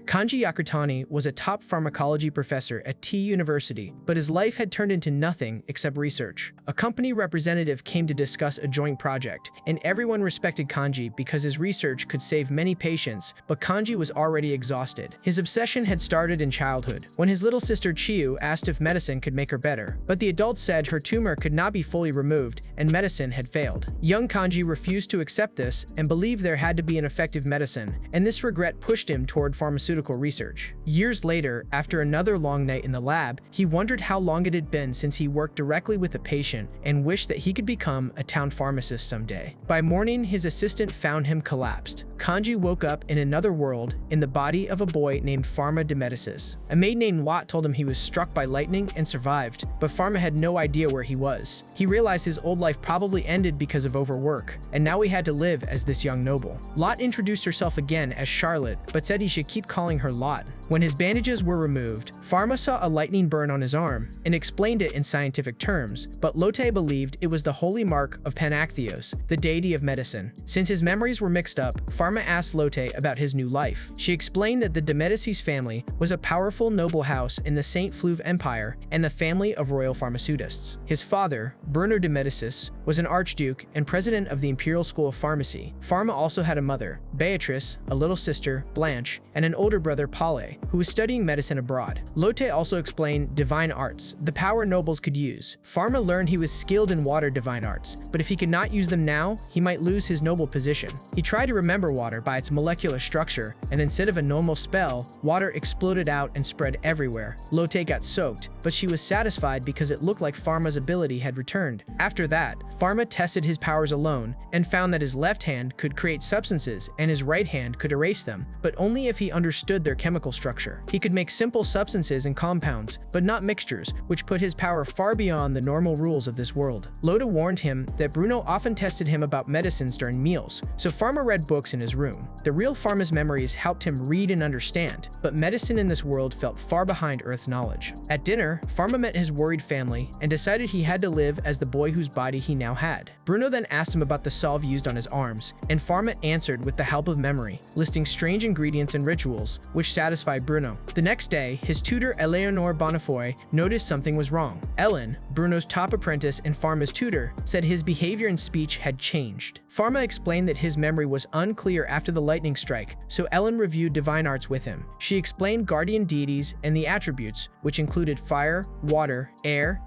Kanji Yakutani was a top pharmacology professor at T University, but his life had turned into nothing except research. A company representative came to discuss a joint project, and everyone respected Kanji because his research could save many patients, but Kanji was already exhausted. His obsession had started in childhood, when his little sister Chiyu asked if medicine could make her better, but the adults said her tumor could not be fully removed and medicine had failed. Young Kanji refused to accept this and believed there had to be an effective medicine, and this regret pushed him toward pharmaceutical research. Years later, after another long night in the lab, he wondered how long it had been since he worked directly with a patient and wished that he could become a town pharmacist someday. By morning, his assistant found him collapsed. Kanji woke up in another world, in the body of a boy named Farma de Medicis. A maid named Lot told him he was struck by lightning and survived, but Farma had no idea where he was. He realized his old life probably ended because of overwork, and now he had to live as this young noble. Lot introduced herself again as Charlotte, but said he should keep calling her Lot. When his bandages were removed, Farma saw a lightning burn on his arm and explained it in scientific terms, but Lotte believed it was the holy mark of Panakthios, the deity of medicine. Since his memories were mixed up, Farma asked Lotte about his new life. She explained that the de Medicis family was a powerful noble house in the St. Fleuve Empire and the family of royal pharmaceutists. His father, Bruno de Medicis, was an archduke and president of the Imperial School of Pharmacy. Farma also had a mother, Beatrice, a little sister, Blanche, and an older brother, Paule, who was studying medicine abroad. Lotte also explained divine arts, the power nobles could use. Farma learned he was skilled in water divine arts, but if he could not use them now, he might lose his noble position. He tried to remember water by its molecular structure, and instead of a normal spell, water exploded out and spread everywhere. Lotte got soaked, but she was satisfied because it looked like Farma's ability had returned. After that, Farma tested his powers alone and found that his left hand could create substances and his right hand could erase them, but only if he understood their chemical structure. He could make simple substances and compounds, but not mixtures, which put his power far beyond the normal rules of this world. Lotte warned him that Bruno often tested him about medicines during meals, so Farma read books in his room. The real Farma's memories helped him read and understand, but medicine in this world felt far behind Earth's knowledge. At dinner, Farma met his worried family and decided he had to live as the boy whose body he now had. Bruno then asked him about the salve used on his arms, and Farma answered with the help of memory, listing strange ingredients and rituals, which satisfied Bruno. The next day, his tutor Eleanor Bonifoy noticed something was wrong. Ellen, Bruno's top apprentice and Farma's tutor, said his behavior and speech had changed. Farma explained that his memory was unclear after the lightning strike, so Ellen reviewed divine arts with him. She explained guardian deities and the attributes, which included fire, water, air,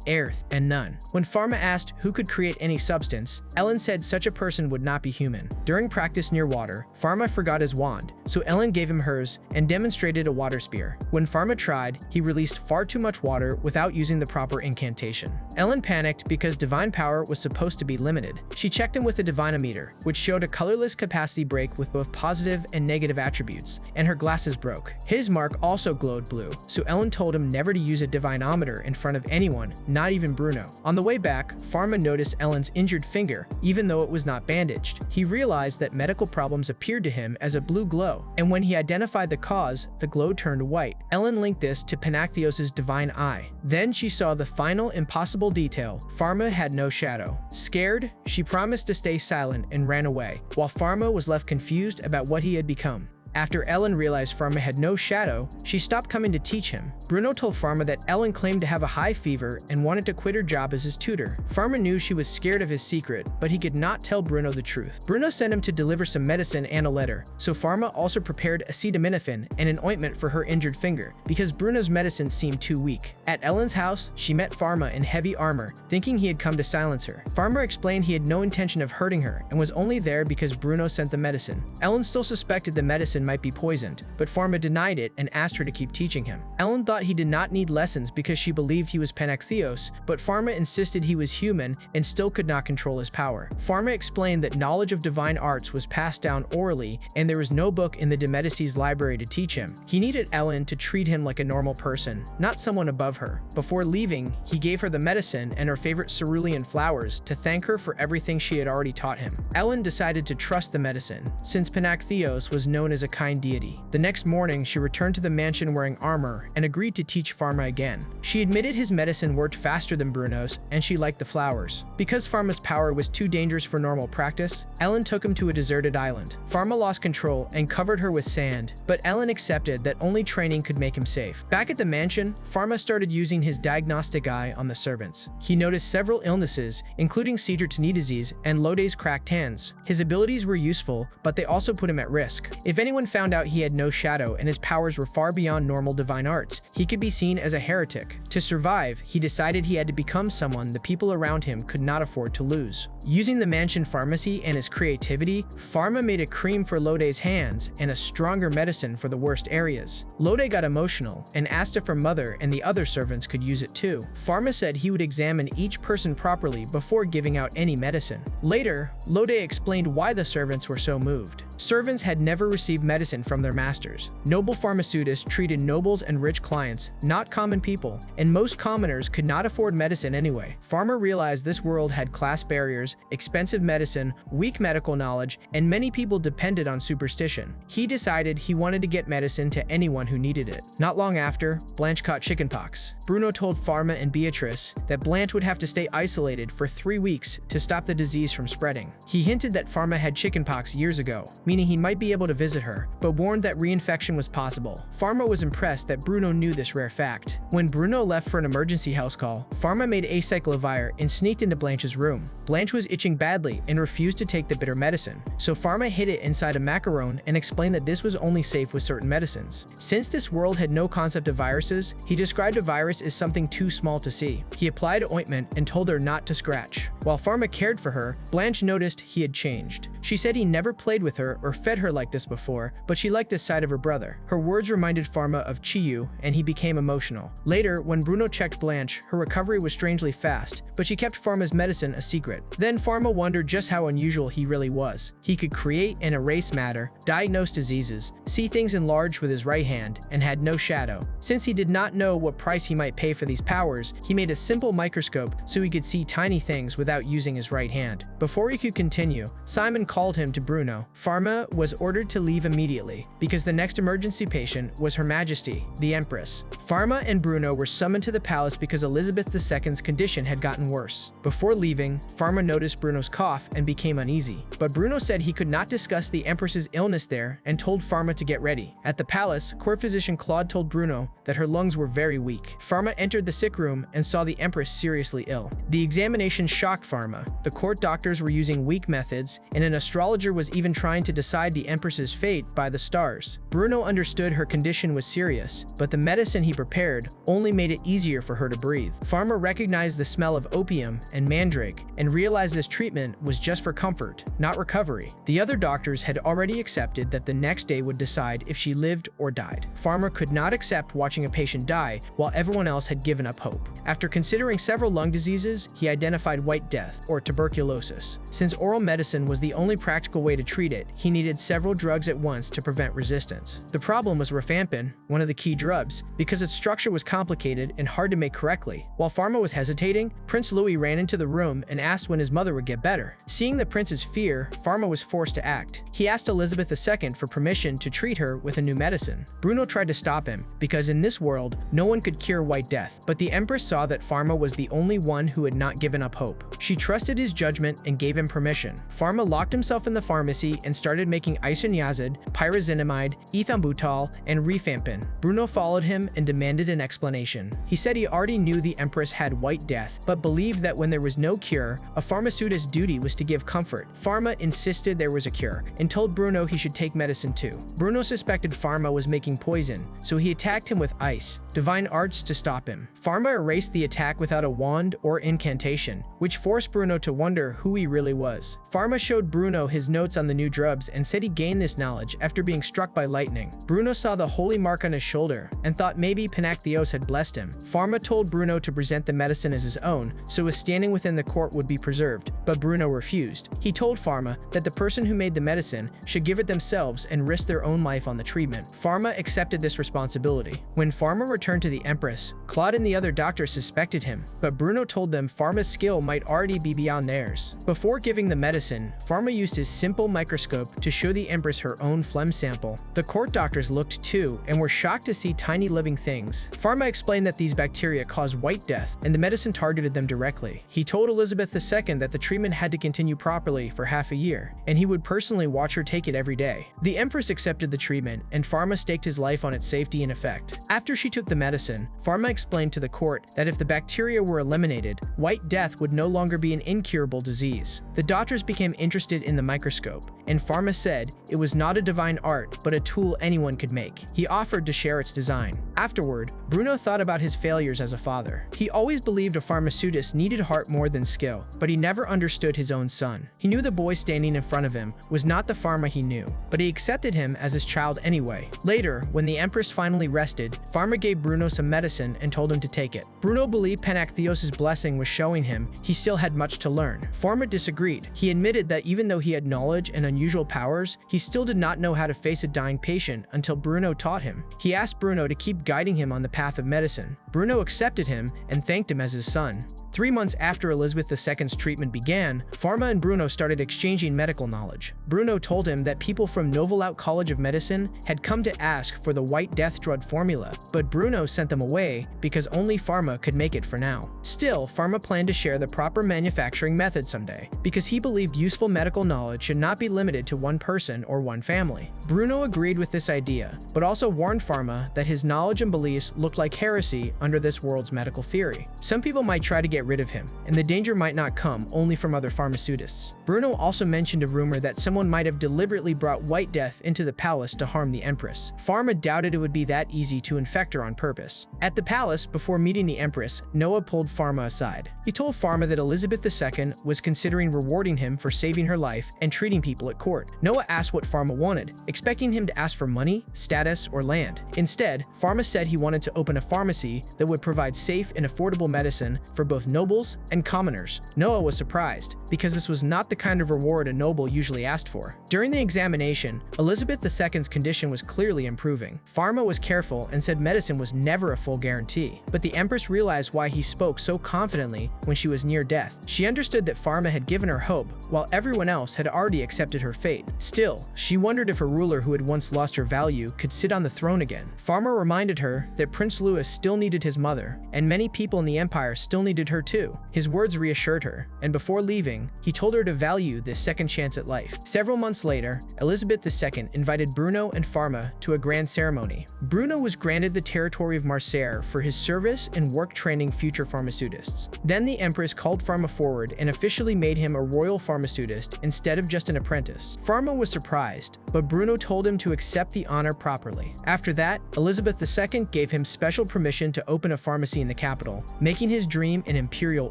earth, and none. When Farma asked who could create any substance, Ellen said such a person would not be human. During practice near water, Farma forgot his wand, so Ellen gave him hers and demonstrated a water spear. When Farma tried, he released far too much water without using the proper incantation. Ellen panicked because divine power was supposed to be limited. She checked him with a divinometer, which showed a colorless capacity break with both positive and negative attributes, and her glasses broke. His mark also glowed blue, so Ellen told him never to use a divinometer in front of anyone, not even Bruno. On the way back, Farma noticed Ellen's injured finger, even though it was not bandaged. He realized that medical problems appeared to him as a blue glow, and when he identified the cause, the glow turned white. Ellen linked this to Panakthios' divine eye. Then she saw the final impossible detail. Farma had no shadow. Scared, she promised to stay silent and ran away, while Farma was left confused about what he had become. After Ellen realized Farma had no shadow, she stopped coming to teach him. Bruno told Farma that Ellen claimed to have a high fever and wanted to quit her job as his tutor. Farma knew she was scared of his secret, but he could not tell Bruno the truth. Bruno sent him to deliver some medicine and a letter, so Farma also prepared acetaminophen and an ointment for her injured finger, because Bruno's medicine seemed too weak. At Ellen's house, she met Farma in heavy armor, thinking he had come to silence her. Farma explained he had no intention of hurting her and was only there because Bruno sent the medicine. Ellen still suspected the medicine might be poisoned, but Farma denied it and asked her to keep teaching him. Ellen thought he did not need lessons because she believed he was Panakthios, but Farma insisted he was human and still could not control his power. Farma explained that knowledge of divine arts was passed down orally and there was no book in the de Medicis library to teach him. He needed Ellen to treat him like a normal person, not someone above her. Before leaving, he gave her the medicine and her favorite cerulean flowers to thank her for everything she had already taught him. Ellen decided to trust the medicine, since Panakthios was known as a kind deity. The next morning, she returned to the mansion wearing armor and agreed to teach Farma again. She admitted his medicine worked faster than Bruno's, and she liked the flowers. Because Farma's power was too dangerous for normal practice, Ellen took him to a deserted island. Farma lost control and covered her with sand, but Ellen accepted that only training could make him safe. Back at the mansion, Farma started using his diagnostic eye on the servants. He noticed several illnesses, including Cedar-Tini disease and Lode's cracked hands. His abilities were useful, but they also put him at risk. If anyone found out he had no shadow and his powers were far beyond normal divine arts, he could be seen as a heretic. To survive, he decided he had to become someone the people around him could not afford to lose. Using the mansion pharmacy and his creativity, Farma made a cream for Lode's hands and a stronger medicine for the worst areas. Lode got emotional and asked if her mother and the other servants could use it too. Farma said he would examine each person properly before giving out any medicine. Later, Lode explained why the servants were so moved. Servants had never received medicine from their masters. Noble pharmaceutists treated nobles and rich clients, not common people, and most commoners could not afford medicine anyway. Farma realized this world had class barriers, expensive medicine, weak medical knowledge, and many people depended on superstition. He decided he wanted to get medicine to anyone who needed it. Not long after, Blanche caught chickenpox. Bruno told Farma and Beatrice that Blanche would have to stay isolated for 3 weeks to stop the disease from spreading. He hinted that Farma had chickenpox years ago, meaning he might be able to visit her, but warned that reinfection was possible. Farma was impressed that Bruno knew this rare fact. When Bruno left for an emergency house call, Farma made acyclovir and sneaked into Blanche's room. Blanche was itching badly and refused to take the bitter medicine, so Farma hid it inside a macaron and explained that this was only safe with certain medicines. Since this world had no concept of viruses, he described a virus as something too small to see. He applied ointment and told her not to scratch. While Farma cared for her, Blanche noticed he had changed. She said he never played with her or fed her like this before, but she liked this side of her brother. Her words reminded Farma of Chiyu, and he became emotional. Later, when Bruno checked Blanche, her recovery was strangely fast, but she kept Farma's medicine a secret. Then Farma wondered just how unusual he really was. He could create and erase matter, diagnose diseases, see things enlarged with his right hand, and had no shadow. Since he did not know what price he might pay for these powers, he made a simple microscope so he could see tiny things without using his right hand. Before he could continue, Simon called him to Bruno. Farma was ordered to leave immediately because the next emergency patient was Her Majesty, the Empress. Farma and Bruno were summoned to the palace because Elizabeth II's condition had gotten worse. Before leaving, Farma noticed Bruno's cough and became uneasy, but Bruno said he could not discuss the Empress's illness there and told Farma to get ready. At the palace, court physician Claude told Bruno that her lungs were very weak. Farma entered the sick room and saw the Empress seriously ill. The examination shocked Farma. The court doctors were using weak methods, and an astrologer was even trying to decide the Empress's fate by the stars. Bruno understood her condition was serious, but the medicine he prepared only made it easier for her to breathe. Farma recognized the smell of opium and mandrake and realized this treatment was just for comfort, not recovery. The other doctors had already accepted that the next day would decide if she lived or died. Farma could not accept watching a patient die while everyone else had given up hope. After considering several lung diseases, he identified White Death, or tuberculosis. Since oral medicine was the only practical way to treat it, he needed several drugs at once to prevent resistance. The problem was rifampin, one of the key drugs, because its structure was complicated and hard to make correctly. While Farma was hesitating, Prince Louis ran into the room and asked when his mother would get better. Seeing the prince's fear, Farma was forced to act. He asked Elizabeth II for permission to treat her with a new medicine. Bruno tried to stop him, because in this world, no one could cure White Death, but the Empress saw that Farma was the only one who had not given up hope. She trusted his judgment and gave him permission. Farma locked himself in the pharmacy and started making isoniazid, pyrazinamide, ethambutol, and rifampin. Bruno followed him and demanded an explanation. He said he already knew the Empress had White Death, but believed that when there was no cure, a pharmaceutist's duty was to give comfort. Farma insisted there was a cure, and told Bruno he should take medicine too. Bruno suspected Farma was making poison, so he attacked him with ice, divine arts to stop him. Farma erased the attack without a wand or incantation, which forced Bruno to wonder who he really was. Farma showed Bruno his notes on the new drugs and said he gained this knowledge after being struck by lightning. Bruno saw the holy mark on his shoulder and thought maybe Panactheos had blessed him. Farma told Bruno to present the medicine as his own, so his standing within the court would be preserved, but Bruno refused. He told Farma that the person who made the medicine should give it themselves and risk their own life on the treatment. Farma accepted this responsibility. When Farma returned to the Empress, Claude and the other doctors suspected him, but Bruno told them Farma's skill might already be beyond theirs. Before giving the medicine, Farma used his simple microscope to show the Empress her own phlegm sample. The court doctors looked too and were shocked to see tiny living things. Farma explained that these bacteria cause white death and the medicine targeted them directly. He told Elizabeth II that the treatment had to continue properly for half a year, and he would personally watch her take it every day. The Empress accepted the treatment, and Farma staked his life on its safety and effect. After she took the medicine, Farma explained to the court that if the bacteria were eliminated, white death would no longer be an incurable disease. The doctors became interested in the microscope, and Farma said it was not a divine art but a tool anyone could make. He offered to share its design. Afterward, Bruno thought about his failures as a father. He always believed a pharmaceutist needed heart more than skill, but he never understood his own son. He knew the boy standing in front of him was not the Farma he knew, but he accepted him as his child anyway. Later, when the Empress finally rested, Farma gave Bruno some medicine and told him to take it. Bruno believed Panactheos' blessing was showing him he still had much to learn. Farma disagreed. He admitted that even though he had knowledge and unusual powers, he still did not know how to face a dying patient until Bruno taught him. He asked Bruno to keep guiding him on the path of medicine. Bruno accepted him and thanked him as his son. 3 months after Elizabeth II's treatment began, Farma and Bruno started exchanging medical knowledge. Bruno told him that people from Novolut College of Medicine had come to ask for the White Death drug formula, but Bruno sent them away because only Farma could make it for now. Still, Farma planned to share the proper manufacturing method someday, because he believed useful medical knowledge should not be limited to one person or one family. Bruno agreed with this idea, but also warned Farma that his knowledge and beliefs looked like heresy under this world's medical theory. Some people might try to get rid of him, and the danger might not come only from other pharmaceutists. Bruno also mentioned a rumor that someone might have deliberately brought White Death into the palace to harm the Empress. Farma doubted it would be that easy to infect her on purpose. At the palace, before meeting the Empress, Noah pulled Farma aside. He told Farma that Elizabeth II was considering rewarding him for saving her life and treating people at court. Noah asked what Farma wanted, expecting him to ask for money, status, or land. Instead, Farma said he wanted to open a pharmacy that would provide safe and affordable medicine for both nobles and commoners. Noah was surprised, because this was not the kind of reward a noble usually asked for. During the examination, Elizabeth II's condition was clearly improving. Farma was careful and said medicine was never a full guarantee, but the Empress realized why he spoke so confidently when she was near death. She understood that Farma had given her hope, while everyone else had already accepted her fate. Still, she wondered if a ruler who had once lost her value could sit on the throne again. Farma reminded her that Prince Louis still needed his mother, and many people in the empire still needed her too. His words reassured her, and before leaving, he told her to value this second chance at life. Several months later, Elizabeth II invited Bruno and Farma to a grand ceremony. Bruno was granted the territory of Marseille for his service and work training future pharmaceutists. Then the Empress called Farma forward and officially made him a royal pharmaceutist instead of just an apprentice. Farma was surprised, but Bruno told him to accept the honor properly. After that, Elizabeth II gave him special permission to open a pharmacy in the capital, making his dream an imperial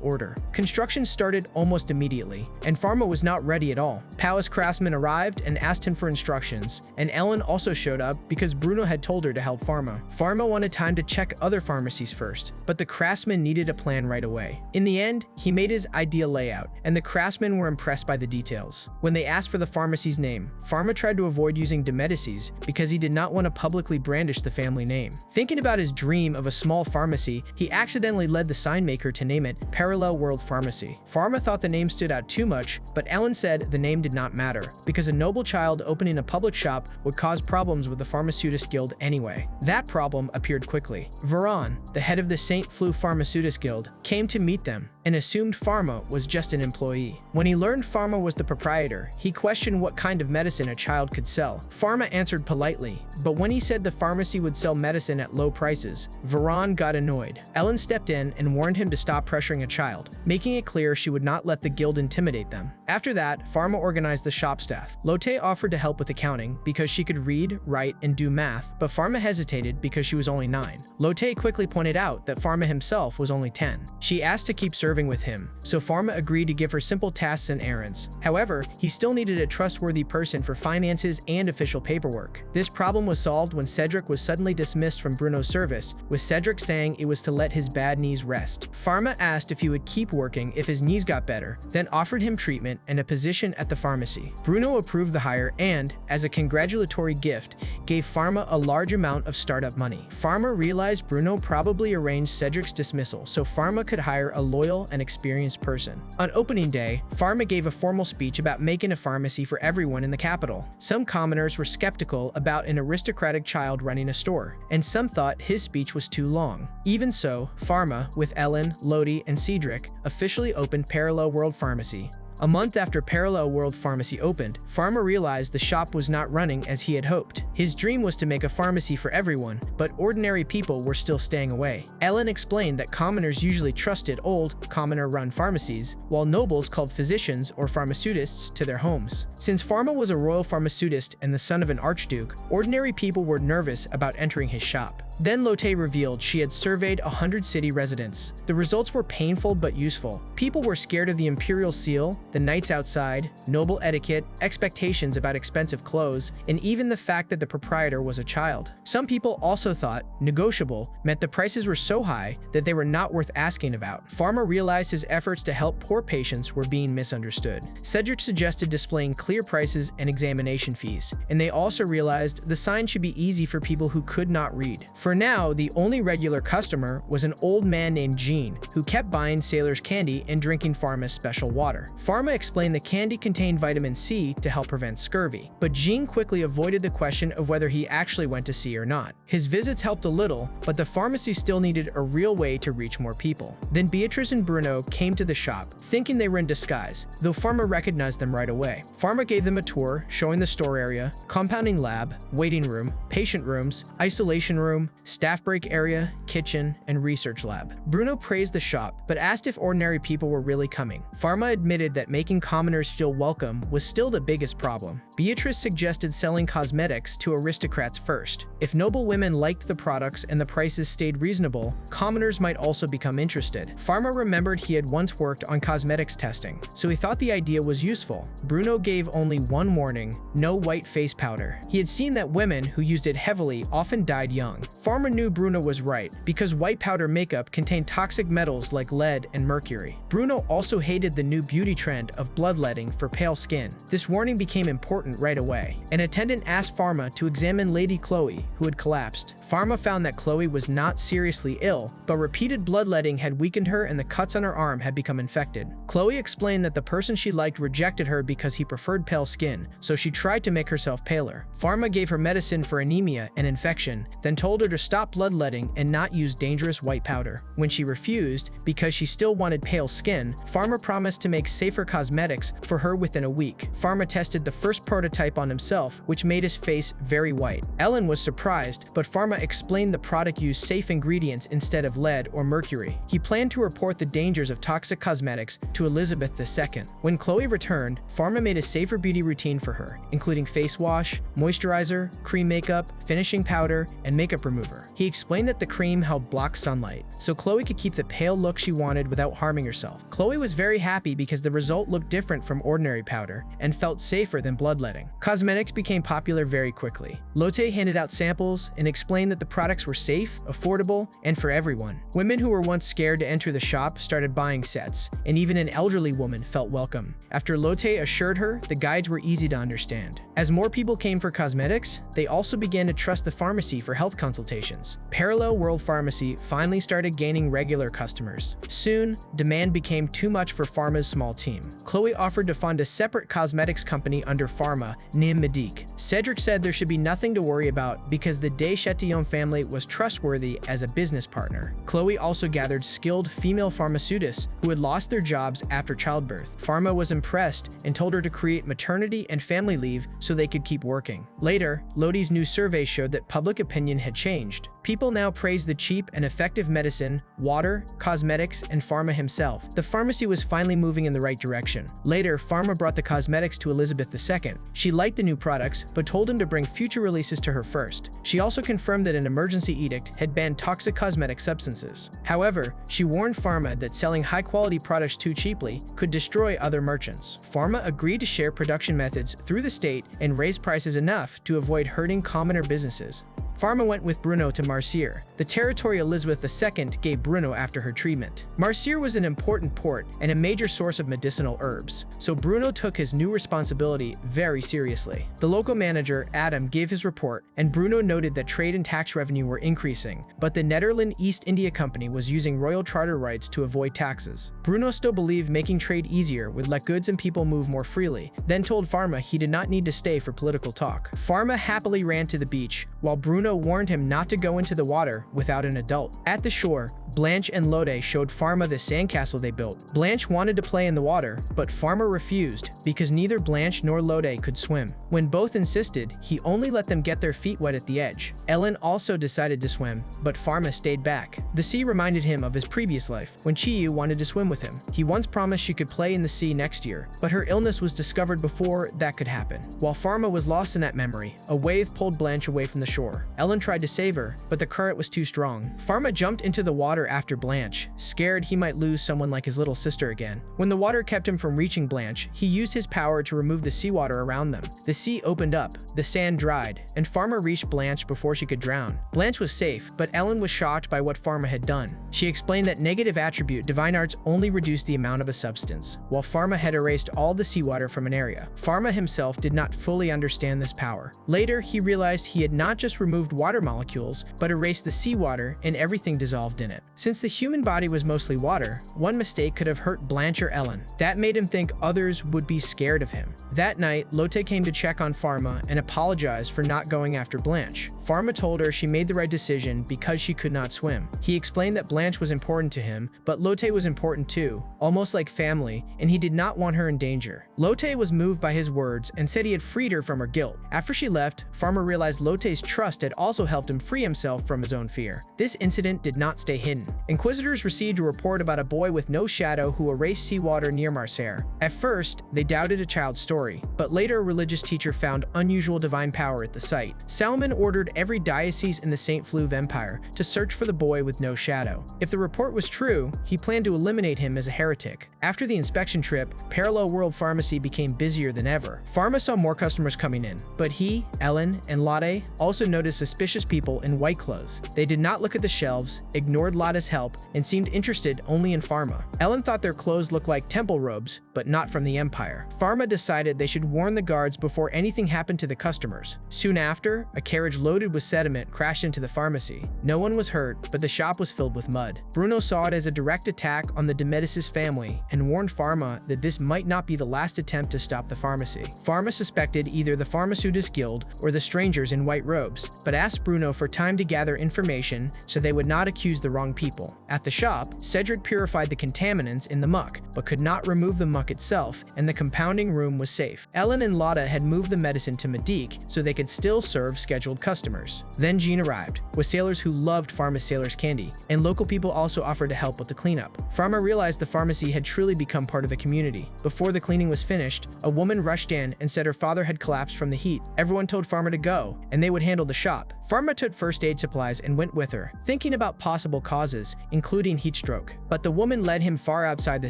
order. Construction started almost immediately, and Farma was not ready at all. Palace craftsmen arrived and asked him for instructions, and Ellen also showed up because Bruno had told her to help Farma. Farma wanted time to check other pharmacies first, but the craftsmen needed a plan right away. In the end, he made his ideal layout, and the craftsmen were impressed by the details. When they asked for the pharmacy's name, Farma tried to avoid using de Medicis because he did not want to publicly brandish the family name. Thinking about his dream of a small pharmacy, he accidentally led the sign maker to name it Parallel World Pharmacy. Farma thought the name stood out too much, but Ellen said the name did not matter, because a noble child opening a public shop would cause problems with the Pharmaceutists Guild anyway. That problem appeared quickly. Veron, the head of the St. Flou Pharmaceutists Guild, came to meet them and assumed Farma was just an employee. When he learned Farma was the proprietor, he questioned what kind of medicine a child could sell. Farma answered politely, but when he said the pharmacy would sell medicine at low prices, Veron got annoyed. Ellen stepped in and warned him to stop pressuring a child, making it clear she would not let the guild intimidate them. After that, Farma organized the shop staff. Lotte offered to help with accounting because she could read, write, and do math, but Farma hesitated because she was only 9. Lotte quickly pointed out that Farma himself was only 10. She asked to keep serving with him, so Farma agreed to give her simple tasks and errands. However, he still needed a trustworthy person for finances and official paperwork. This problem was solved when Cedric was suddenly dismissed from Bruno's service, with Cedric saying it was to let his bad knees rest. Farma asked if he would keep working if his knees got better, then offered him treatment and a position at the pharmacy. Bruno approved the hire and, as a congratulatory gift, gave Farma a large amount of startup money. Farma realized Bruno probably arranged Cedric's dismissal so Farma could hire a loyal loyal and experienced person. On opening day, Farma gave a formal speech about making a pharmacy for everyone in the capital. Some commoners were skeptical about an aristocratic child running a store, and some thought his speech was too long. Even so, Farma, with Ellen, Lodi, and Cedric, officially opened Parallel World Pharmacy. A month after Parallel World Pharmacy opened, Farma realized the shop was not running as he had hoped. His dream was to make a pharmacy for everyone, but ordinary people were still staying away. Ellen explained that commoners usually trusted old, commoner-run pharmacies, while nobles called physicians or pharmaceutists to their homes. Since Farma was a royal pharmaceutist and the son of an archduke, ordinary people were nervous about entering his shop. Then Lotte revealed she had surveyed 100 city residents. The results were painful but useful. People were scared of the imperial seal, the nights outside, noble etiquette, expectations about expensive clothes, and even the fact that the proprietor was a child. Some people also thought negotiable meant the prices were so high that they were not worth asking about. Farma realized his efforts to help poor patients were being misunderstood. Cedric suggested displaying clear prices and examination fees, and they also realized the sign should be easy for people who could not read. For now, the only regular customer was an old man named Jean, who kept buying Sailor's candy and drinking Farma's special water. Farma explained the candy contained vitamin C to help prevent scurvy, but Jean quickly avoided the question of whether he actually went to sea or not. His visits helped a little, but the pharmacy still needed a real way to reach more people. Then Beatrice and Bruno came to the shop, thinking they were in disguise, though Farma recognized them right away. Farma gave them a tour, showing the store area, compounding lab, waiting room, patient rooms, isolation room, staff break area, kitchen, and research lab. Bruno praised the shop, but asked if ordinary people were really coming. Farma admitted that making commoners feel welcome was still the biggest problem. Beatrice suggested selling cosmetics to aristocrats first. If noble women liked the products and the prices stayed reasonable, commoners might also become interested. Farma remembered he had once worked on cosmetics testing, so he thought the idea was useful. Bruno gave only one warning: no white face powder. He had seen that women who used it heavily often died young. Farma knew Bruno was right, because white powder makeup contained toxic metals like lead and mercury. Bruno also hated the new beauty trend of bloodletting for pale skin. This warning became important right away. An attendant asked Farma to examine Lady Chloe, who had collapsed. Farma found that Chloe was not seriously ill, but repeated bloodletting had weakened her and the cuts on her arm had become infected. Chloe explained that the person she liked rejected her because he preferred pale skin, so she tried to make herself paler. Farma gave her medicine for anemia and infection, then told her to stop bloodletting and not use dangerous white powder. When she refused, because she still wanted pale skin, Farma promised to make safer cosmetics for her within a week. Farma tested the first prototype on himself, which made his face very white. Ellen was surprised, but Farma explained the product used safe ingredients instead of lead or mercury. He planned to report the dangers of toxic cosmetics to Elizabeth II. When Chloe returned, Farma made a safer beauty routine for her, including face wash, moisturizer, cream makeup, finishing powder, and makeup remover. He explained that the cream helped block sunlight, so Chloe could keep the pale look she wanted without harming herself. Chloe was very happy because the result looked different from ordinary powder and felt safer than bloodletting. Cosmetics became popular very quickly. Lotte handed out samples and explained that the products were safe, affordable, and for everyone. Women who were once scared to enter the shop started buying sets, and even an elderly woman felt welcome. After Lotte assured her the guides were easy to understand. As more people came for cosmetics, they also began to trust the pharmacy for health consultations. Parallel World Pharmacy finally started gaining regular customers. Soon, demand became too much for Farma's small team. Chloe offered to fund a separate cosmetics company under Farma, named Medique. Cedric said there should be nothing to worry about because the De Chatillon family was trustworthy as a business partner. Chloe also gathered skilled female pharmaceutists who had lost their jobs after childbirth. Farma was impressed and told her to create maternity and family leave so they could keep working. Later, Lodi's new survey showed that public opinion had changed. People now praised the cheap and effective medicine, water, cosmetics, and Farma himself. The pharmacy was finally moving in the right direction. Later, Farma brought the cosmetics to Elizabeth II. She liked the new products, but told him to bring future releases to her first. She also confirmed that an emergency edict had banned toxic cosmetic substances. However, she warned Farma that selling high-quality products too cheaply could destroy other merchants. Farma agreed to share production methods through the state and raise prices enough to avoid hurting commoner businesses. Farma went with Bruno to Marseille, the territory Elizabeth II gave Bruno after her treatment. Marseille was an important port and a major source of medicinal herbs, so Bruno took his new responsibility very seriously. The local manager, Adam, gave his report, and Bruno noted that trade and tax revenue were increasing, but the Netherlands East India Company was using royal charter rights to avoid taxes. Bruno still believed making trade easier would let goods and people move more freely, then told Farma he did not need to stay for political talk. Farma happily ran to the beach, while Bruno warned him not to go into the water without an adult. At the shore, Blanche and Lode showed Farma the sandcastle they built. Blanche wanted to play in the water, but Farma refused because neither Blanche nor Lode could swim. When both insisted, he only let them get their feet wet at the edge. Ellen also decided to swim, but Farma stayed back. The sea reminded him of his previous life, when Chiyu wanted to swim with him. He once promised she could play in the sea next year, but her illness was discovered before that could happen. While Farma was lost in that memory, a wave pulled Blanche away from the shore. Ellen tried to save her, but the current was too strong. Farma jumped into the water after Blanche, scared he might lose someone like his little sister again. When the water kept him from reaching Blanche, he used his power to remove the seawater around them. The sea opened up, the sand dried, and Farma reached Blanche before she could drown. Blanche was safe, but Ellen was shocked by what Farma had done. She explained that negative attribute divine arts only reduced the amount of a substance, while Farma had erased all the seawater from an area. Farma himself did not fully understand this power. Later, he realized he had not just removed water molecules, but erased the seawater and everything dissolved in it. Since the human body was mostly water, one mistake could have hurt Blanche or Ellen. That made him think others would be scared of him. That night, Lotte came to check on Farma and apologized for not going after Blanche. Farma told her she made the right decision because she could not swim. He explained that Blanche was important to him, but Lotte was important too, almost like family, and he did not want her in danger. Lotte was moved by his words and said he had freed her from her guilt. After she left, Farma realized Lotte's trust had also helped him free himself from his own fear. This incident did not stay hidden. Inquisitors received a report about a boy with no shadow who erased seawater near Marseille. At first, they doubted a child's story, but later a religious teacher found unusual divine power at the site. Salomon ordered every diocese in the St. Fleuve Empire to search for the boy with no shadow. If the report was true, he planned to eliminate him as a heretic. After the inspection trip, Parallel World Pharmacy became busier than ever. Farma saw more customers coming in, but he, Ellen, and Lotte also noticed suspicious people in white clothes. They did not look at the shelves, ignored Lotte's help, and seemed interested only in Farma. Ellen thought their clothes looked like temple robes, but not from the Empire. Farma decided they should warn the guards before anything happened to the customers. Soon after, a carriage loaded with sediment crashed into the pharmacy. No one was hurt, but the shop was filled with mud. Bruno saw it as a direct attack on the de Medicis family and warned Farma that this might not be the last attempt to stop the pharmacy. Farma suspected either the Pharmaceutists Guild or the strangers in white robes, but asked Bruno for time to gather information so they would not accuse the wrong people. At the shop, Cedric purified the contaminants in the muck, but could not remove the muck itself, and the compounding room was safe. Ellen and Lotte had moved the medicine to Medique so they could still serve scheduled customers. Then Jean arrived, with sailors who loved Farma's sailor's candy, and local people also offered to help with the cleanup. Farma realized the pharmacy had truly become part of the community. Before the cleaning was finished, a woman rushed in and said her father had collapsed from the heat. Everyone told Farma to go, and they would handle the shop. Farma took first aid supplies and went with her, thinking about possible causes, including heat stroke. But the woman led him far outside the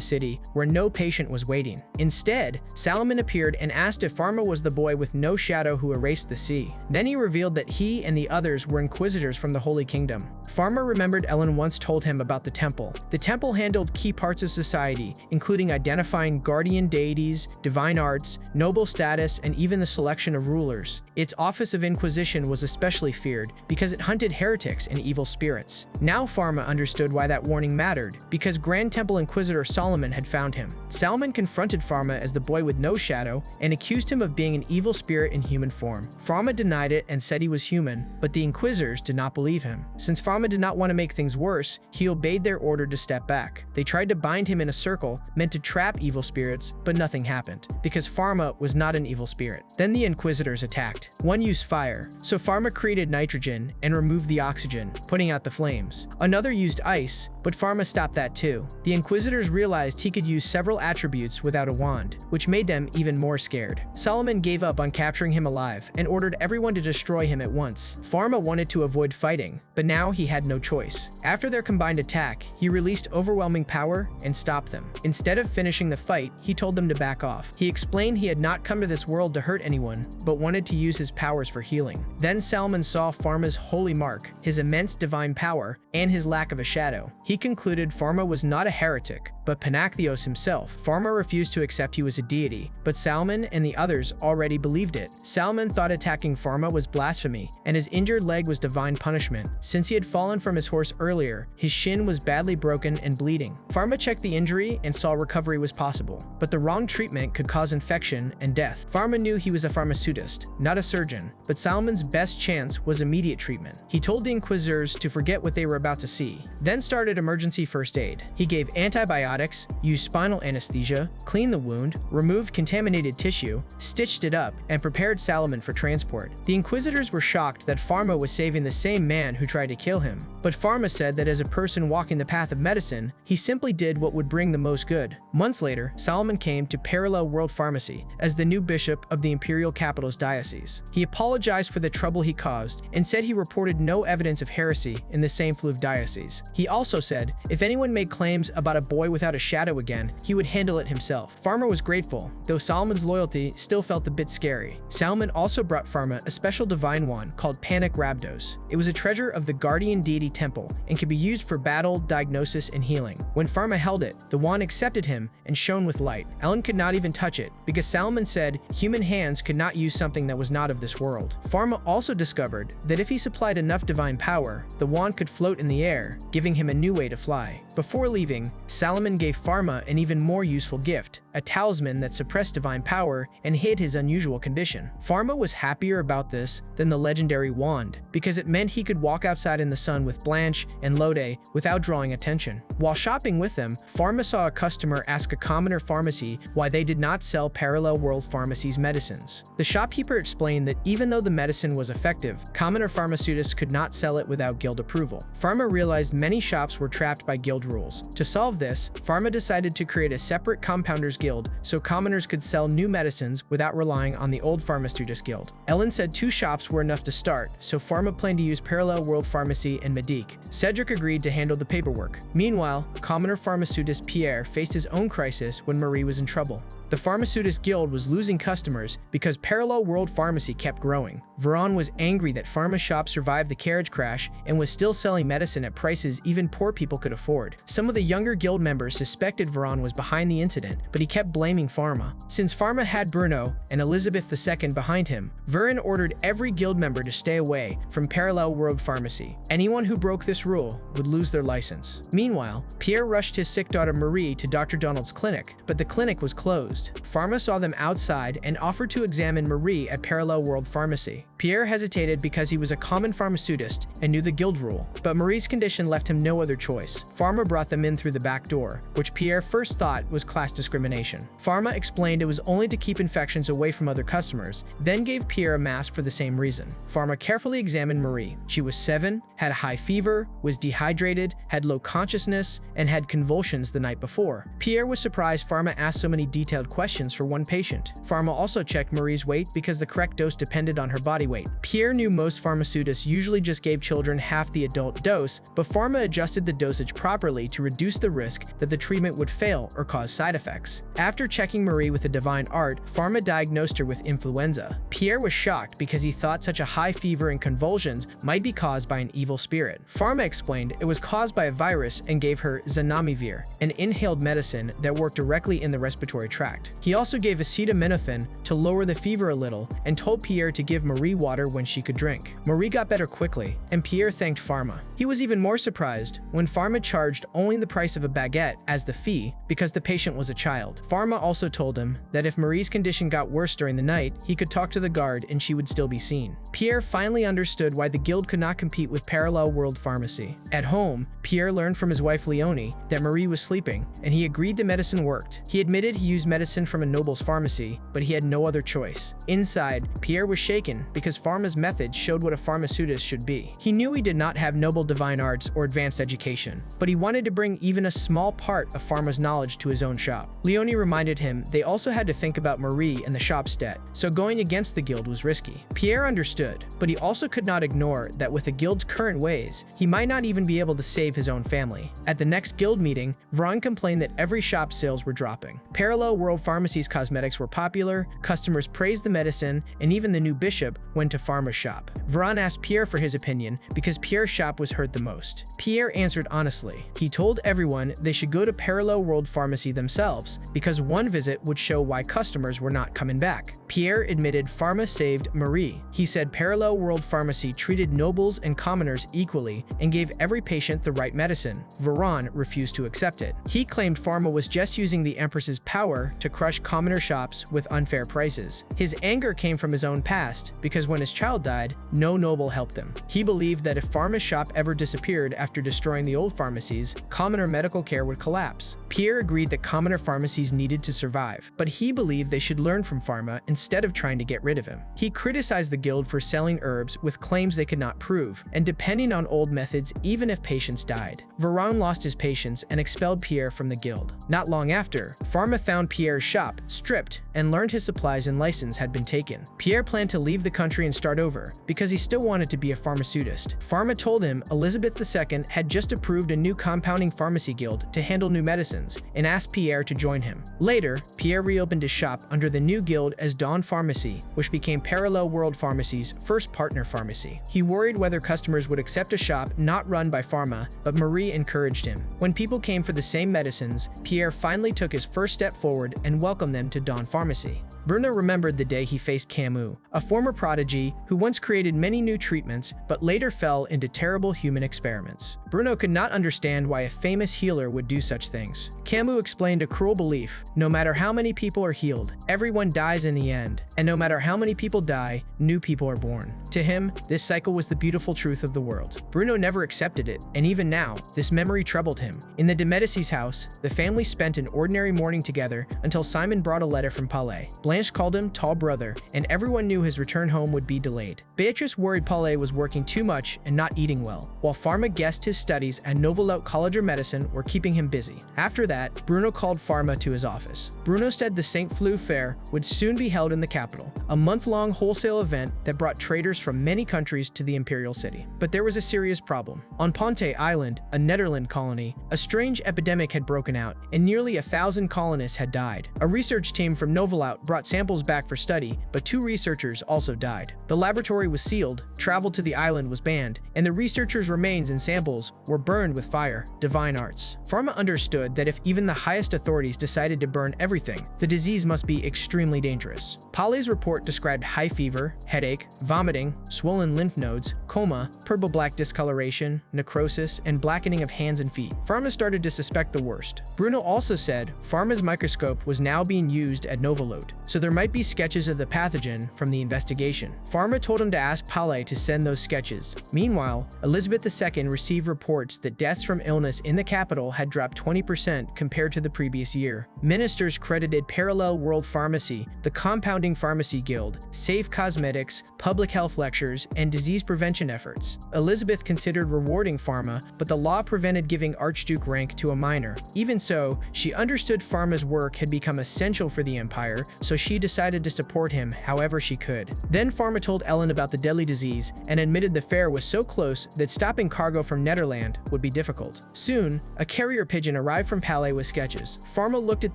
city, where no patient was waiting. Instead, Salomon appeared and asked if Farma was the boy with no shadow who erased the sea. Then he revealed that he and the others were inquisitors from the Holy Kingdom. Farma remembered Ellen once told him about the temple. The temple handled key parts of society, including identifying guardian deities, divine arts, noble status, and even the selection of rulers. Its office of inquisition was especially feared because it hunted heretics and evil spirits. Now Farma understood why that warning mattered, because Grand Temple Inquisitor Solomon had found him. Salomon confronted Farma as the boy with no shadow and accused him of being an evil spirit in human form. Farma denied it and said he was human, but the Inquisitors did not believe him. Since Farma did not want to make things worse, he obeyed their order to step back. They tried to bind him in a circle meant to trap evil spirits, but nothing happened, because Farma was not an evil spirit. Then the Inquisitors attacked. One used fire, so Farma created nitrogen and removed the oxygen, putting out the flames. Another used ice, but Farma stopped that too. The Inquisitors realized he could use several attributes without a wand, which made them even more scared. Solomon gave up on capturing him alive and ordered everyone to destroy him at once. Farma wanted to avoid fighting, but now he had no choice. After their combined attack, he released overwhelming power and stopped them. Instead of finishing the fight, he told them to back off. He explained he had not come to this world to hurt anyone, but wanted to use his powers for healing. Then Salomon saw saw Farma's holy mark, his immense divine power, and his lack of a shadow. He concluded Farma was not a heretic, but Panatheos himself. Farma refused to accept he was a deity, but Salmon and the others already believed it. Salmon thought attacking Farma was blasphemy, and his injured leg was divine punishment. Since he had fallen from his horse earlier, his shin was badly broken and bleeding. Farma checked the injury and saw recovery was possible, but the wrong treatment could cause infection and death. Farma knew he was a pharmaceutist, not a surgeon, but Salmon's best chance was immediate treatment. He told the Inquisitors to forget what they were about to see, then started emergency first aid. He gave antibiotics, used spinal anesthesia, cleaned the wound, removed contaminated tissue, stitched it up, and prepared Salomon for transport. The Inquisitors were shocked that Farma was saving the same man who tried to kill him, but Farma said that as a person walking the path of medicine, he simply did what would bring the most good. Months later, Salomon came to Parallel World Pharmacy as the new bishop of the imperial capital's diocese. He apologized for the trouble he caused and said he reported no evidence of heresy in the same Fluve diocese. He also said if anyone made claims about a boy without a shadow again, he would handle it himself. Farma was grateful, though Salomon's loyalty still felt a bit scary. Salomon also brought Farma a special divine wand called Panic Rabdos. It was a treasure of the guardian deity temple and could be used for battle, diagnosis, and healing. When Farma held it, the wand accepted him and shone with light. Ellen could not even touch it because Salomon said human hands could not use something that was not of this world. Farma also discovered that if he supplied enough divine power, the wand could float in the air, giving him a new way to fly. Before leaving, Salomon gave Farma an even more useful gift, a talisman that suppressed divine power and hid his unusual condition. Farma was happier about this than the legendary wand, because it meant he could walk outside in the sun with Blanche and Lode without drawing attention. While shopping with them, Farma saw a customer ask a commoner pharmacy why they did not sell Parallel World Pharmacy's medicines. The shopkeeper explained that even though the medicine was effective, commoner pharmaceutists could not sell it without guild approval. Farma realized many shops were trapped by guild rules. To solve this, Farma decided to create a separate compounders guild so commoners could sell new medicines without relying on the old pharmaceutist guild. Ellen said 2 shops were enough to start, so Farma planned to use Parallel World Pharmacy and Medique. Cedric agreed to handle the paperwork. Meanwhile, commoner pharmaceutist Pierre faced his own crisis when Marie was in trouble. The Pharmaceutist Guild was losing customers because Parallel World Pharmacy kept growing. Veron was angry that Farma's shop survived the carriage crash and was still selling medicine at prices even poor people could afford. Some of the younger guild members suspected Veron was behind the incident, but he kept blaming Farma. Since Farma had Bruno and Elizabeth II behind him, Veron ordered every guild member to stay away from Parallel World Pharmacy. Anyone who broke this rule would lose their license. Meanwhile, Pierre rushed his sick daughter Marie to Dr. Donald's clinic, but the clinic was closed. Farma saw them outside and offered to examine Marie at Parallel World Pharmacy. Pierre hesitated because he was a common pharmaceutist and knew the guild rule, but Marie's condition left him no other choice. Farma brought them in through the back door, which Pierre first thought was class discrimination. Farma explained it was only to keep infections away from other customers, then gave Pierre a mask for the same reason. Farma carefully examined Marie. She was 7, had a high fever, was dehydrated, had low consciousness, and had convulsions the night before. Pierre was surprised Farma asked so many detailed questions for one patient. Farma also checked Marie's weight because the correct dose depended on her body weight. Pierre knew most pharmaceutists usually just gave children half the adult dose, but Farma adjusted the dosage properly to reduce the risk that the treatment would fail or cause side effects. After checking Marie with a divine art, Farma diagnosed her with influenza. Pierre was shocked because he thought such a high fever and convulsions might be caused by an evil spirit. Farma explained it was caused by a virus and gave her zanamivir, an inhaled medicine that worked directly in the respiratory tract. He also gave acetaminophen to lower the fever a little and told Pierre to give Marie water when she could drink. Marie got better quickly, and Pierre thanked Farma. He was even more surprised when Farma charged only the price of a baguette as the fee because the patient was a child. Farma also told him that if Marie's condition got worse during the night, he could talk to the guard and she would still be seen. Pierre finally understood why the guild could not compete with Parallel World Pharmacy. At home, Pierre learned from his wife Leonie that Marie was sleeping, and he agreed the medicine worked. He admitted he used medicine from a noble's pharmacy, but he had no other choice. Inside, Pierre was shaken because Farma's methods showed what a pharmaceutist should be. He knew he did not have noble divine arts or advanced education, but he wanted to bring even a small part of Farma's knowledge to his own shop. Leonie reminded him they also had to think about Marie and the shop's debt, so going against the guild was risky. Pierre understood, but he also could not ignore that with the guild's current ways, he might not even be able to save his own family. At the next guild meeting, Veron complained that every shop's sales were dropping. Parallel World Pharmacy's cosmetics were popular, customers praised the medicine, and even the new bishop went went to Farma's shop. Veron asked Pierre for his opinion because Pierre's shop was hurt the most. Pierre answered honestly. He told everyone they should go to Parallel World Pharmacy themselves because one visit would show why customers were not coming back. Pierre admitted Farma saved Marie. He said Parallel World Pharmacy treated nobles and commoners equally and gave every patient the right medicine. Veron refused to accept it. He claimed Farma was just using the Empress's power to crush commoner shops with unfair prices. His anger came from his own past because when his child died, no noble helped him. He believed that if Farma's shop ever disappeared after destroying the old pharmacies, commoner medical care would collapse. Pierre agreed that commoner pharmacies needed to survive, but he believed they should learn from Farma instead of trying to get rid of him. He criticized the guild for selling herbs with claims they could not prove, and depending on old methods even if patients died. Veron lost his patience and expelled Pierre from the guild. Not long after, Farma found Pierre's shop, stripped, and learned his supplies and license had been taken. Pierre planned to leave the country and start over, because he still wanted to be a pharmaceutist. Farma told him Elizabeth II had just approved a new compounding pharmacy guild to handle new medicines, and asked Pierre to join him. Later, Pierre reopened his shop under the new guild as Dawn Pharmacy, which became Parallel World Pharmacy's first partner pharmacy. He worried whether customers would accept a shop not run by Farma, but Marie encouraged him. When people came for the same medicines, Pierre finally took his first step forward and welcomed them to Dawn Pharmacy. Bruno remembered the day he faced Camus, a former prodigy who once created many new treatments but later fell into terrible human experiments. Bruno could not understand why a famous healer would do such things. Camus explained a cruel belief: no matter how many people are healed, everyone dies in the end, and no matter how many people die, new people are born. To him, this cycle was the beautiful truth of the world. Bruno never accepted it, and even now, this memory troubled him. In the de Medicis house, the family spent an ordinary morning together until Simon brought a letter from Palais. Blanche called him tall brother, and everyone knew his return home would be delayed. Beatrice worried Palais was working too much and not eating well, while Farma guessed his studies at Novelot College of Medicine were keeping him busy. After that, Bruno called Farma to his office. Bruno said the St. Fleu Fair would soon be held in the capital, a month-long wholesale event that brought traders from many countries to the imperial city. But there was a serious problem. On Ponte Island, a Netherland colony, a strange epidemic had broken out, and nearly 1,000 colonists had died. A research team from Novelot brought samples back for study, but 2 researchers also died. The laboratory was sealed, travel to the island was banned, and the researchers' remains and samples were burned with fire. Divine arts. Farma understood that if even the highest authorities decided to burn everything, the disease must be extremely dangerous. Palais' report described high fever, headache, vomiting, swollen lymph nodes, coma, purple black discoloration, necrosis, and blackening of hands and feet. Farma started to suspect the worst. Bruno also said Farma's microscope was now being used at Novelot, so there might be sketches of the pathogen from the investigation. Farma told him to ask Palais to send those sketches. Meanwhile, Elizabeth II received reports that deaths from illness in the capital had dropped 20% compared to the previous year. Ministers credited Parallel World Pharmacy, the Compounding Pharmacy Guild, safe cosmetics, public health lectures, and disease prevention efforts. Elizabeth considered rewarding Farma, but the law prevented giving Archduke rank to a minor. Even so, she understood Farma's work had become essential for the empire, so she decided to support him however she could. Then Farma told Ellen about the deadly disease and admitted the fair was so close that stopping cargo from Netherland would be difficult. Soon, a carrier pigeon arrived from Palais with sketches. Farma looked at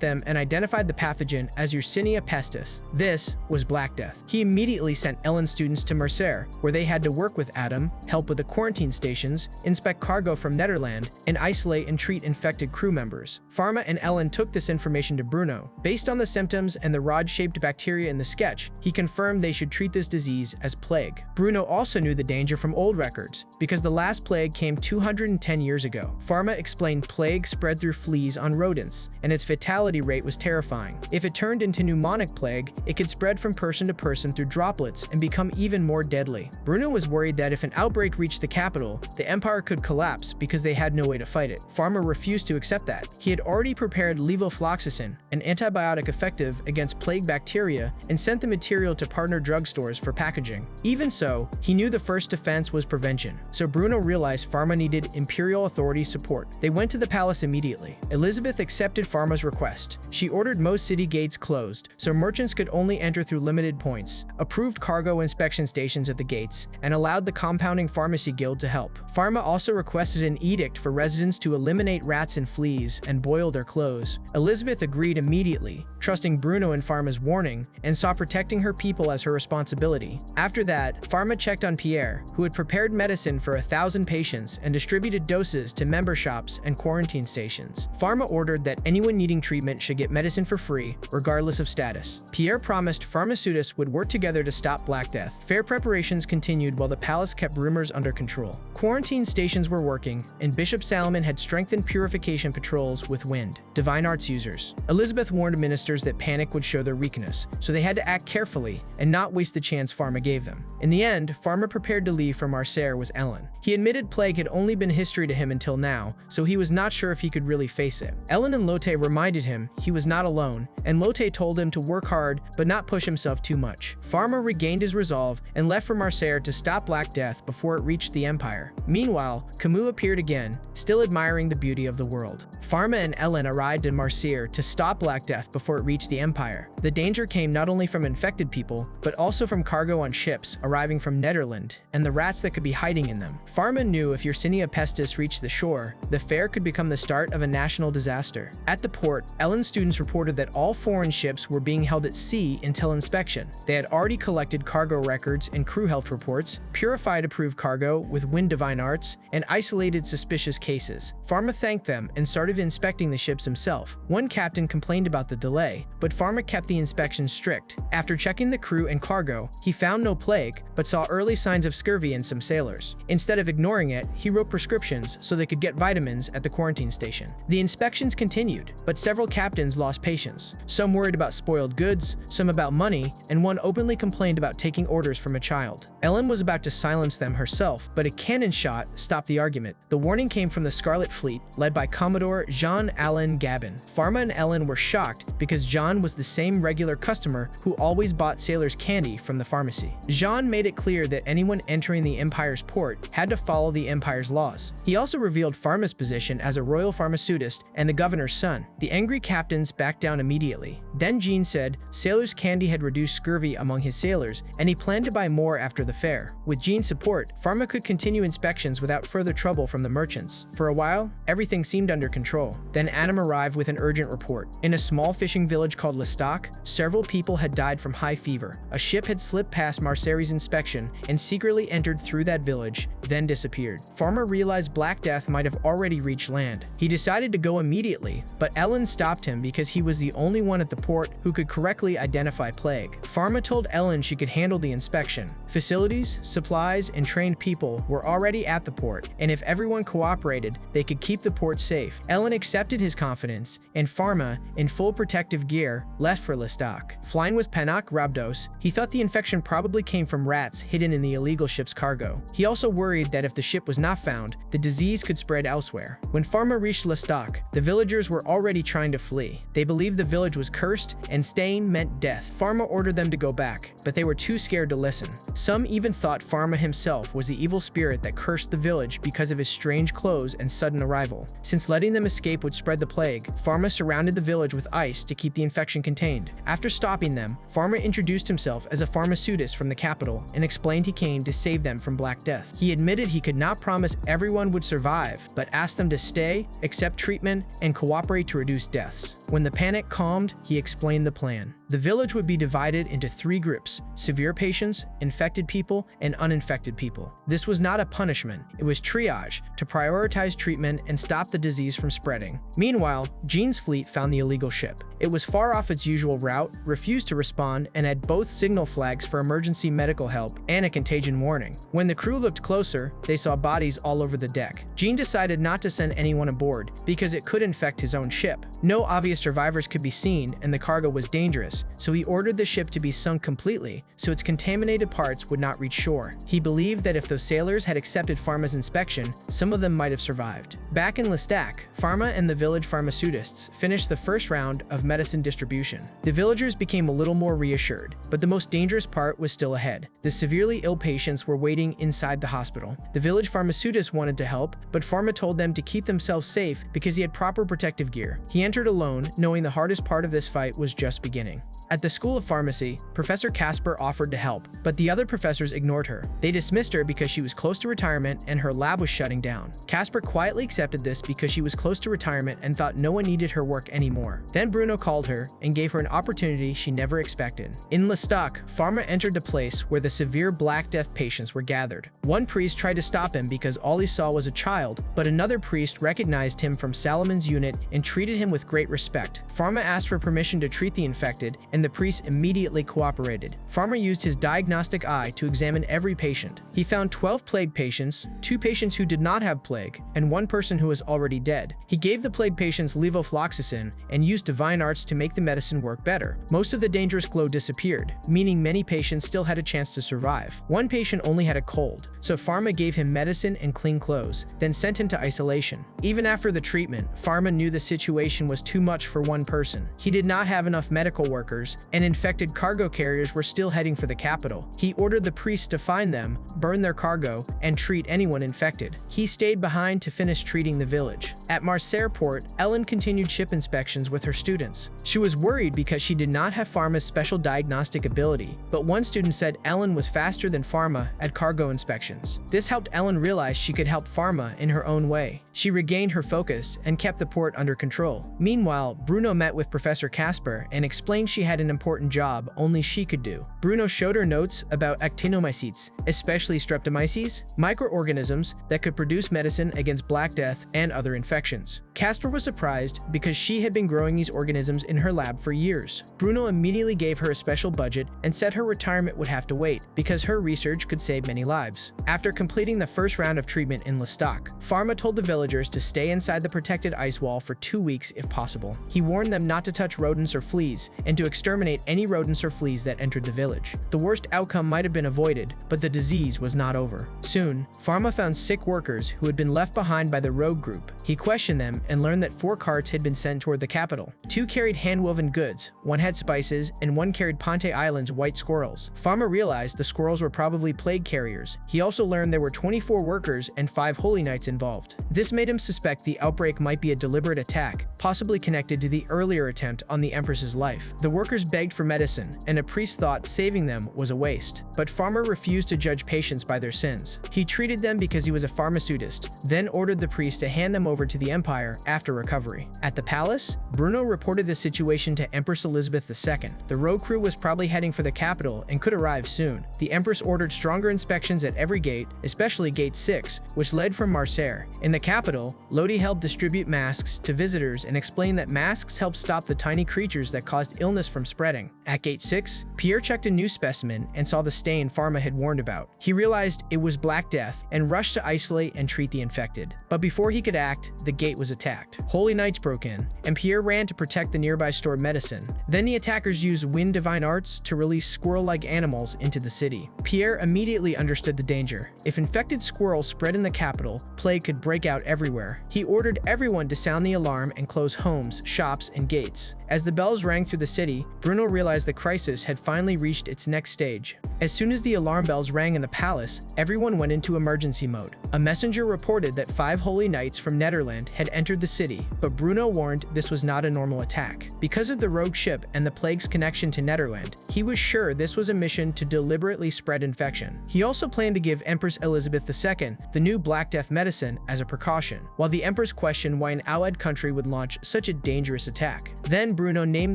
them and identified the pathogen as Yersinia pestis. This was Black Death. He immediately sent Ellen's students to Mercer, where they had to work with Adam, help with the quarantine stations, inspect cargo from Netherland, and isolate and treat infected crew members. Farma and Ellen took this information to Bruno. Based on the symptoms and the rod-shaped bacteria in the sketch, he confirmed they should treat this disease as plague. Bruno also knew the danger from old records, because the last plague came 210 years ago. Farma explained plague spread through fleas on rodents, and its fatality rate was terrifying. If it turned into pneumonic plague, it could spread from person to person through droplets and become even more deadly. Bruno was worried that if an outbreak reached the capital, the empire could collapse because they had no way to fight it. Farma refused to accept that. He had already prepared levofloxacin, an antibiotic effective against plague bacteria, and sent the material to partner drugstores for packaging. Even so, he knew the first defense was prevention, so Bruno realized Farma needed imperial authority support. They went to the palace immediately. Elizabeth accepted Farma's request. She ordered most city gates closed, so merchants could only enter through limited points, approved cargo inspection stations at the gates, and allowed the Compounding Pharmacy Guild to help. Farma also requested an edict for residents to eliminate rats and fleas and boil their clothes. Elizabeth agreed immediately, trusting Bruno and Farma's warning, and saw protecting her people as her responsibility. responsibility. After that, Farma checked on Pierre, who had prepared medicine for 1,000 patients and distributed doses to member shops and quarantine stations. Farma ordered that anyone needing treatment should get medicine for free, regardless of status. Pierre promised pharmaceutists would work together to stop Black Death. Fair preparations continued while the palace kept rumors under control. Quarantine stations were working, and Bishop Salomon had strengthened purification patrols with wind. Divine arts users. Elizabeth warned ministers that panic would show their weakness, so they had to act carefully and not waste the chance Farma gave them. In the end, Farma prepared to leave for Marseille was Ellen. He admitted plague had only been history to him until now, so he was not sure if he could really face it. Ellen and Lotte reminded him he was not alone, and Lotte told him to work hard but not push himself too much. Farma regained his resolve and left for Marseille to stop Black Death before it reached the Empire. Meanwhile, Camus appeared again, still admiring the beauty of the world. Farma and Ellen arrived in Marseille to stop Black Death before it reached the Empire. The danger came not only from infected people, but also from cargo on ships arriving from Netherlands and the rats that could be hiding in them. Farma knew if Yersinia pestis reached the shore, the fair could become the start of a national disaster. At the port, Ellen's students reported that all foreign ships were being held at sea until inspection. They had already collected cargo records and crew health reports, purified approved cargo with wind divine arts, and isolated suspicious cases. Farma thanked them and started inspecting the ships himself. One captain complained about the delay, but Farma kept the inspection strict. After checking the crew and cargo, he found no plague, but saw early signs of scurvy in some sailors. Instead of ignoring it, he wrote prescriptions so they could get vitamins at the quarantine station. The inspections continued, but several captains lost patience. Some worried about spoiled goods, some about money, and one openly complained about taking orders from a child. Ellen was about to silence them herself, but a cannon shot stopped the argument. The warning came from the Scarlet Fleet, led by Commodore Jean-Alain Gabin. Farma and Ellen were shocked because Jean was the same regular customer who always bought sailors' candy from the pharmacy. Jean made it clear that anyone entering the Empire's port had to follow the Empire's laws. He also revealed Farma's position as a royal pharmaceutist and the governor's son. The angry captains backed down immediately. Then Jean said sailors' candy had reduced scurvy among his sailors, and he planned to buy more after the fair. With Jean's support, Farma could continue inspections without further trouble from the merchants. For a while, everything seemed under control. Then Adam arrived with an urgent report. In a small fishing village called L'Estaque, several people had died from high fever. A ship had slipped past Marseille's inspection and secretly entered through that village, then disappeared. Farma realized Black Death might have already reached land. He decided to go immediately, but Ellen stopped him because he was the only one at the port who could correctly identify plague. Farma told Ellen she could handle the inspection. Facilities, supplies, and trained people were already at the port, and if everyone cooperated, they could keep the port safe. Ellen accepted his confidence, and Farma, in full protective gear, left for L'Estaque. Flying with Panac Rabdos, he thought the infection probably came from rats hidden in the illegal ship's cargo. He also worried that if the ship was not found, the disease could spread elsewhere. When Farma reached L'Estaque, the villagers were already trying to flee. They believed the village was cursed, and staying meant death. Farma ordered them to go back, but they were too scared to listen. Some even thought Farma himself was the evil spirit that cursed the village because of his strange clothes and sudden arrival. Since letting them escape would spread the plague, Farma surrounded the village with ice to keep the infection contained. After stopping them, Farma introduced himself as a pharmaceutist from the capital and explained he came to save them from Black Death. He admitted he could not promise everyone would survive, but asked them to stay, accept treatment, and cooperate to reduce deaths. When the panic calmed, he explained the plan. The village would be divided into 3 groups: severe patients, infected people, and uninfected people. This was not a punishment, it was triage to prioritize treatment and stop the disease from spreading. Meanwhile, Jean's fleet found the illegal ship. It was far off its usual route, refused to respond, and had both signal flags for emergency medical help and a contagion warning. When the crew looked closer, they saw bodies all over the deck. Jean decided not to send anyone aboard because it could infect his own ship. No obvious survivors could be seen, and the cargo was dangerous, so he ordered the ship to be sunk completely so its contaminated parts would not reach shore. He believed that if those sailors had accepted Farma's inspection, some of them might have survived. Back in L'Estaque, Farma and the village pharmaceutists finished the first round of medicine distribution. The villagers became a little more reassured, but the most dangerous part was still ahead. The severely ill patients were waiting inside the hospital. The village pharmaceutists wanted to help, but Farma told them to keep themselves safe because he had proper protective gear. He entered alone, knowing the hardest part of this fight was just beginning. At the School of Pharmacy, Professor Casper offered to help, but the other professors ignored her. They dismissed her because she was close to retirement and her lab was shutting down. Casper quietly accepted this because she was close to retirement and thought no one needed her work anymore. Then Bruno called her and gave her an opportunity she never expected. In L'Estaque, Farma Farma entered the place where the severe Black Death patients were gathered. One priest tried to stop him because all he saw was a child, but another priest recognized him from Salomon's unit and treated him with great respect. Farma asked for permission to treat the infected, and the priest immediately cooperated. Farma used his diagnostic eye to examine every patient. He found 12 plague patients, 2 patients who did not have plague, and 1 person who was already dead. He gave the plague patients levofloxacin and used divine arts to make the medicine work better. Most of the dangerous glow disappeared, meaning many patients still had a chance to survive. One patient only had a cold, so Farma gave him medicine and clean clothes, then sent him to isolation. Even after the treatment, Farma knew the situation was too much for one person. He did not have enough medical workers, and infected cargo carriers were still heading for the capital. He ordered the priests to find them, burn their cargo, and treat anyone infected. He stayed behind to finish treating the village. At Marseille port, Ellen continued ship inspections with her students. She was worried because she did not have Farma's special diagnostic ability, but one student said Ellen was faster than Farma at cargo inspections. This helped Ellen realize she could help Farma in her own way. She regained her focus and kept the port under control. Meanwhile, Bruno met with Professor Casper and explained she had an important job only she could do. Bruno showed her notes about actinomycetes, especially streptomyces, microorganisms that could produce medicine against Black Death and other infections. Casper was surprised because she had been growing these organisms in her lab for years. Bruno immediately gave her a special budget and said her retirement would have to wait because her research could save many lives. After completing the first round of treatment in Lestat, Farma told the villagers to stay inside the protected ice wall for 2 weeks if possible. He warned them not to touch rodents or fleas and to exterminate any rodents or fleas that entered the village. The worst outcome might have been avoided, but the disease was not over. Soon, Farma found sick workers who had been left behind by the rogue group. He questioned them and learned that 4 carts had been sent toward the capital. 2 carried hand-woven goods, 1 had spices, and 1 carried Ponte Island's white squirrels. Farma realized the squirrels were probably plague carriers. He also learned there were 24 workers and 5 holy knights involved. This made him suspect the outbreak might be a deliberate attack, possibly connected to the earlier attempt on the Empress's life. The workers begged for medicine, and a priest thought saving them was a waste. But Farma refused to judge patients by their sins. He treated them because he was a pharmaceutist, then ordered the priest to hand them over to the Empire after recovery. At the palace, Bruno reported the situation to Empress Elizabeth II. The road crew was probably heading for the capital and could arrive soon. The Empress ordered stronger inspections at every gate, especially Gate 6, which led from Marseille. In the capital, Lodi helped distribute masks to visitors and explained that masks help stop the tiny creatures that caused illness from spreading. At Gate 6, Pierre checked a new specimen and saw the stain Farma had warned about. He realized it was Black Death and rushed to isolate and treat the infected. But before he could act, the gate was attacked. Holy Knights broke in, and Pierre ran to protect the nearby stored medicine. Then the attackers used wind divine arts to release squirrel-like animals into the city. Pierre immediately understood the danger. If infected squirrels spread in the capital, plague could break out everywhere. He ordered everyone to sound the alarm and close homes, shops, and gates. As the bells rang through the city, Bruno realized the crisis had finally reached its next stage. As soon as the alarm bells rang in the palace, everyone went into emergency mode. A messenger reported that 5 holy knights from Netherland had entered the city, but Bruno warned this was not a normal attack. Because of the rogue ship and the plague's connection to Netherland, he was sure this was a mission to deliberately spread infection. He also planned to give Empress Elizabeth II the new Black Death medicine as a precaution, while the Empress questioned why an allied country would launch such a dangerous attack. Then Bruno named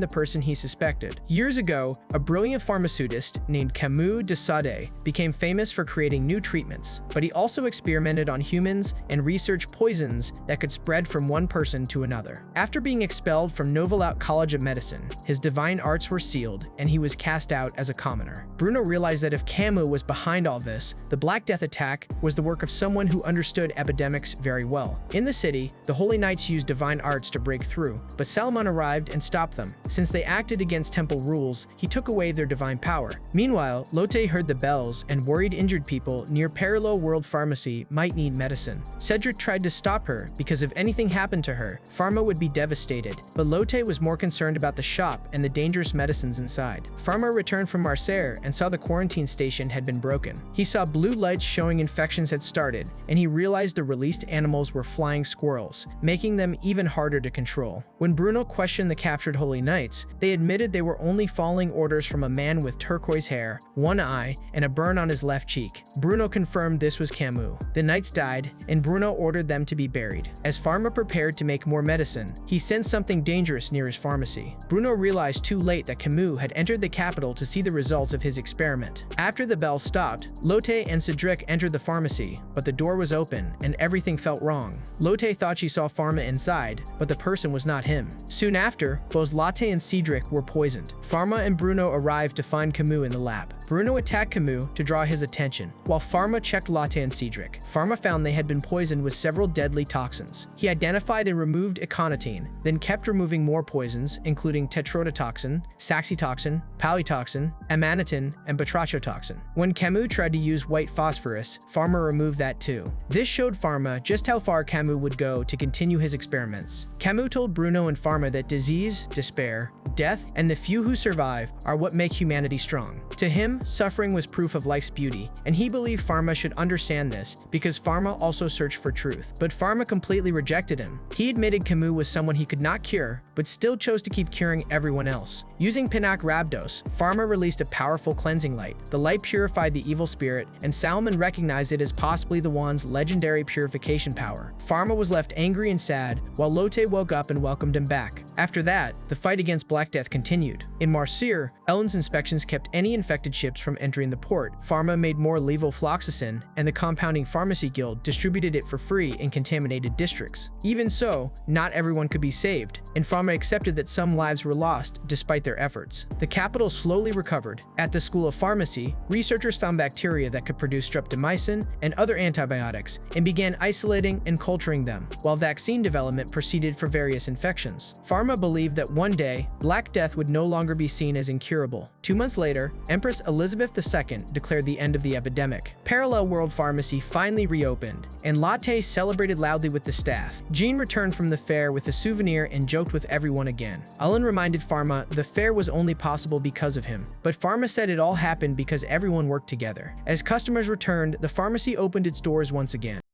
the person he suspected. Years ago, a brilliant pharmaceutist named Camus de Sade became famous for creating new treatments, but he also experimented on humans and researched poisons that could spread from one person to another. After being expelled from Novalat College of Medicine, his divine arts were sealed and he was cast out as a commoner. Bruno realized that if Camus was behind all this, the Black Death attack was the work of someone who understood epidemics very well. In the city, the Holy Knights used divine arts to break through, but Salomon arrived and stopped them. Since they acted against temple rules, he took away their divine power. Meanwhile, Lotte heard the bells and worried injured people near Parallel World Pharmacy might need medicine. Cedric tried to stop her because if anything happened to her, Farma would be devastated, but Lotte was more concerned about the shop and the dangerous medicines inside. Farma returned from Marseille and saw the quarantine station had been broken. He saw blue lights showing infections had started, and he realized the released animals were flying squirrels, making them even harder to control. When Bruno questioned the captured captured holy knights, they admitted they were only following orders from a man with turquoise hair, one eye, and a burn on his left cheek. Bruno confirmed this was Camus. The knights died, and Bruno ordered them to be buried. As Farma prepared to make more medicine, he sensed something dangerous near his pharmacy. Bruno realized too late that Camus had entered the capital to see the results of his experiment. After the bell stopped, Lotte and Cedric entered the pharmacy, but the door was open, and everything felt wrong. Lotte thought she saw Farma inside, but the person was not him. Soon after, both Lotte and Cedric were poisoned. Farma and Bruno arrived to find Camus in the lab. Bruno attacked Camus to draw his attention, while Farma checked Lotte and Cedric. Farma found they had been poisoned with several deadly toxins. He identified and removed aconitine, then kept removing more poisons, including tetrodotoxin, saxitoxin, palytoxin, amanitin, and batrachotoxin. When Camus tried to use white phosphorus, Farma removed that too. This showed Farma just how far Camus would go to continue his experiments. Camus told Bruno and Farma that disease, despair, death, and the few who survive are what make humanity strong. To him, suffering was proof of life's beauty, and he believed Farma should understand this because Farma also searched for truth. But Farma completely rejected him. He admitted Camus was someone he could not cure, but still chose to keep curing everyone else. Using Pinac Rabdos, Farma released a powerful cleansing light. The light purified the evil spirit, and Salomon recognized it as possibly the wand's legendary purification power. Farma was left angry and sad, while Lotte woke up and welcomed him back. After that, the fight against Black Death continued. In Marseille, Ellen's inspections kept any infected ships from entering the port. Farma made more levofloxacin, and the Compounding Pharmacy Guild distributed it for free in contaminated districts. Even so, not everyone could be saved, and Farma accepted that some lives were lost despite their efforts. The capital slowly recovered. At the School of Pharmacy, researchers found bacteria that could produce streptomycin and other antibiotics and began isolating and culturing them, while vaccine development proceeded for various infections. Farma believed that one day, Black Death would no longer be seen as incurable. 2 months later, Empress Elizabeth II declared the end of the epidemic. Parallel World Pharmacy finally reopened, and Lotte celebrated loudly with the staff. Jean returned from the fair with a souvenir and joked with everyone again. Ellen reminded Farma the fair was only possible because of him, but Farma said it all happened because everyone worked together. As customers returned, the pharmacy opened its doors once again.